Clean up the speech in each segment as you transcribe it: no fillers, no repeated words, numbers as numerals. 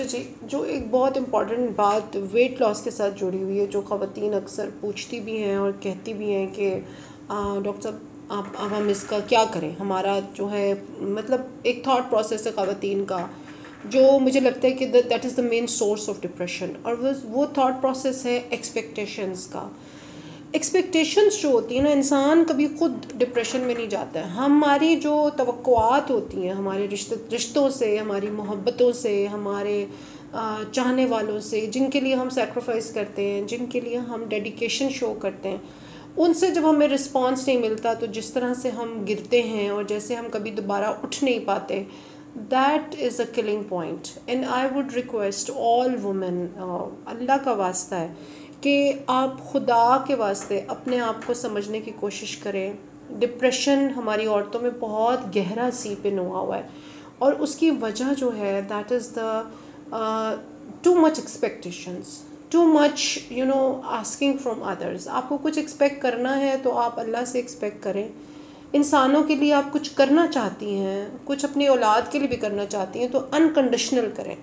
جی جو ایک بہت امپورٹنٹ بات ویٹ لاس کے ساتھ جڑی ہوئی ہے، جو خواتین اکثر پوچھتی بھی ہیں اور کہتی بھی ہیں کہ ڈاکٹر صاحب آپ اب ہم اس کا کیا کریں، ہمارا جو ہے مطلب ایک تھاٹ پروسیس ہے خواتین کا، جو مجھے لگتا ہے کہ that is the main source of depression, اور وہ تھاٹ پروسیس ہے ایکسپیکٹیشنز کا۔ ایکسپیکٹیشنز جو ہوتی ہیں نا، انسان کبھی خود ڈپریشن میں نہیں جاتا ہے، ہماری جو توقعات ہوتی ہیں ہمارے رشتوں سے، ہماری محبتوں سے، ہمارے چاہنے والوں سے، جن کے لیے ہم سیکریفائس کرتے ہیں، جن کے لیے ہم ڈیڈیکیشن شو کرتے ہیں، ان سے جب ہمیں رسپانس نہیں ملتا تو جس طرح سے ہم گرتے ہیں اور جیسے ہم کبھی دوبارہ اٹھ نہیں پاتے، that is a killing point. And I would request all women, اللہ کا واسطہ ہے کہ آپ خدا کے واسطے اپنے آپ کو سمجھنے کی کوشش کریں۔ ڈپریشن ہماری عورتوں میں بہت گہرا سیپ ان ہوا ہے، اور اس کی وجہ جو ہے that is the too much expectations, too much asking from others. آپ کو کچھ ایکسپیکٹ کرنا ہے تو آپ اللہ سے ایکسپیکٹ کریں۔ انسانوں کے لیے آپ کچھ کرنا چاہتی ہیں، کچھ اپنی اولاد کے لیے بھی کرنا چاہتی ہیں، تو انکنڈیشنل کریں۔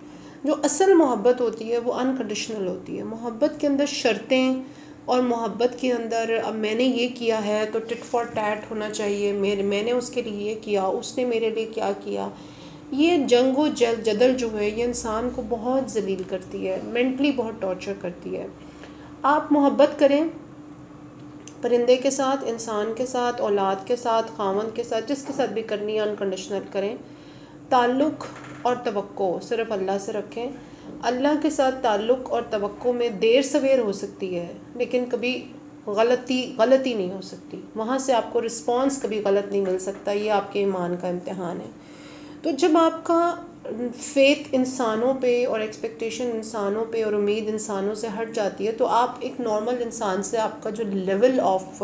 جو اصل محبت ہوتی ہے وہ انکنڈیشنل ہوتی ہے۔ محبت کے اندر شرطیں، اور محبت کے اندر اب میں نے یہ کیا ہے تو ٹٹ فار ٹیٹ ہونا چاہیے، میں نے اس کے لیے یہ کیا، اس نے میرے لیے کیا کیا، یہ جنگ و جدل جو ہے یہ انسان کو بہت ذلیل کرتی ہے، مینٹلی بہت ٹارچر کرتی ہے۔ آپ محبت کریں پرندے کے ساتھ، انسان کے ساتھ، اولاد کے ساتھ، خاوند کے ساتھ، جس کے ساتھ بھی کرنی ہے انکنڈیشنل کریں۔ تعلق اور توقع صرف اللہ سے رکھیں۔ اللہ کے ساتھ تعلق اور توقع میں دیر سویر ہو سکتی ہے، لیکن کبھی غلطی نہیں ہو سکتی، وہاں سے آپ کو رسپانس کبھی غلط نہیں مل سکتا، یہ آپ کے ایمان کا امتحان ہے۔ تو جب آپ کا فیتھ انسانوں پہ اور ایکسپیکٹیشن انسانوں پہ اور امید انسانوں سے ہٹ جاتی ہے، تو آپ ایک نارمل انسان سے آپ کا جو لیول آف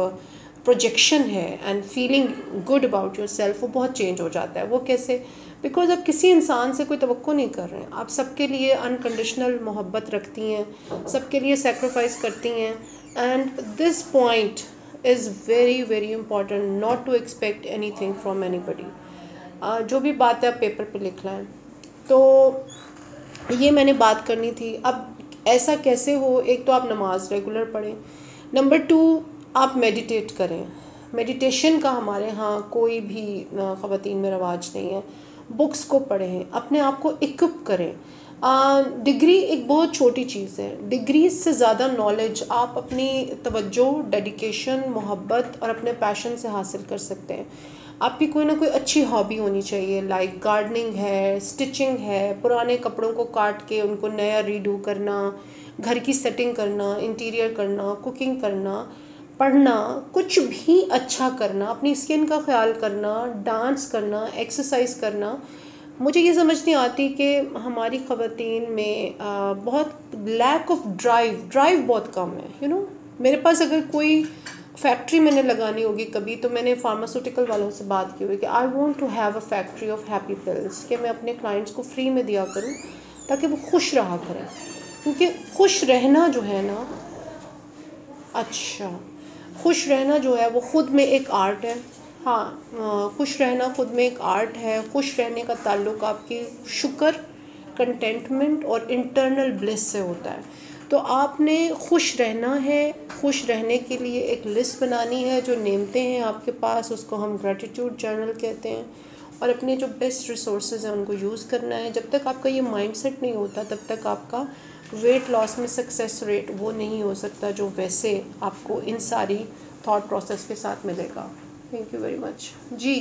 پروجیکشن ہے and feeling good about your self وہ بہت چینج ہو جاتا ہے۔ وہ کیسے؟ بیکاز آپ کسی انسان سے کوئی توقع نہیں کر رہے ہیں، آپ سب کے لیے انکنڈیشنل محبت رکھتی ہیں، سب کے لیے سیکریفائس کرتی ہیں۔ And this point is very very important, not to expect anything from anybody. جو بھی بات ہے آپ پیپر پہ لکھ لائیں۔ تو یہ میں نے بات کرنی تھی۔ اب ایسا کیسے ہو؟ ایک تو آپ نماز ریگولر پڑھیں، نمبر 2 آپ میڈیٹیٹ کریں۔ میڈیٹیشن کا ہمارے ہاں کوئی بھی خواتین میں رواج نہیں ہے۔ بکس کو پڑھیں، اپنے آپ کو اکوپ کریں۔ ڈگری ایک بہت چھوٹی چیز ہے، ڈگری سے زیادہ نالج آپ اپنی توجہ، ڈیڈیکیشن، محبت اور اپنے پیشن سے حاصل کر سکتے ہیں۔ آپ کی کوئی نہ کوئی اچھی ہابی ہونی چاہیے، لائک گارڈننگ ہے، اسٹچنگ ہے، پرانے کپڑوں کو کاٹ کے ان کو نیا ریڈو کرنا، گھر کی سیٹنگ کرنا، انٹیریئر کرنا، کوکنگ کرنا، پڑھنا، کچھ بھی اچھا کرنا، اپنی اسکن کا خیال کرنا، ڈانس کرنا، ایکسرسائز کرنا۔ مجھے یہ سمجھ نہیں آتی کہ ہماری خواتین میں بہت لیک آف ڈرائیو بہت کم ہے۔ میرے پاس اگر کوئی فیکٹری میں نے لگانی ہوگی کبھی، تو میں نے فارماسوٹیکل والوں سے بات کی ہوئی کہ I want to have a factory of happy pills, کہ میں اپنے کلائنٹس کو فری میں دیا کروں تاکہ وہ خوش رہا کریں، کیونکہ خوش رہنا جو ہے نا، خوش رہنا جو ہے وہ خود میں ایک آرٹ ہے۔ ہاں، خوش رہنا خود میں ایک آرٹ ہے۔ خوش رہنے کا تعلق آپ کی شکر، کنٹینٹمنٹ اور انٹرنل بلیس سے ہوتا ہے۔ تو آپ نے خوش رہنا ہے، خوش رہنے کے لیے ایک لسٹ بنانی ہے، جو نعمتیں ہیں آپ کے پاس اس کو ہم گریٹیٹیوڈ جرنل کہتے ہیں، اور اپنے جو بیسٹ ریسورسز ہیں ان کو یوز کرنا ہے۔ جب تک آپ کا یہ مائنڈ سیٹ نہیں ہوتا تب تک آپ کا ویٹ لاس میں سکسیس ریٹ وہ نہیں ہو سکتا جو ویسے آپ کو ان ساری تھاٹ پروسیس کے ساتھ ملے گا۔ Thank you very much. G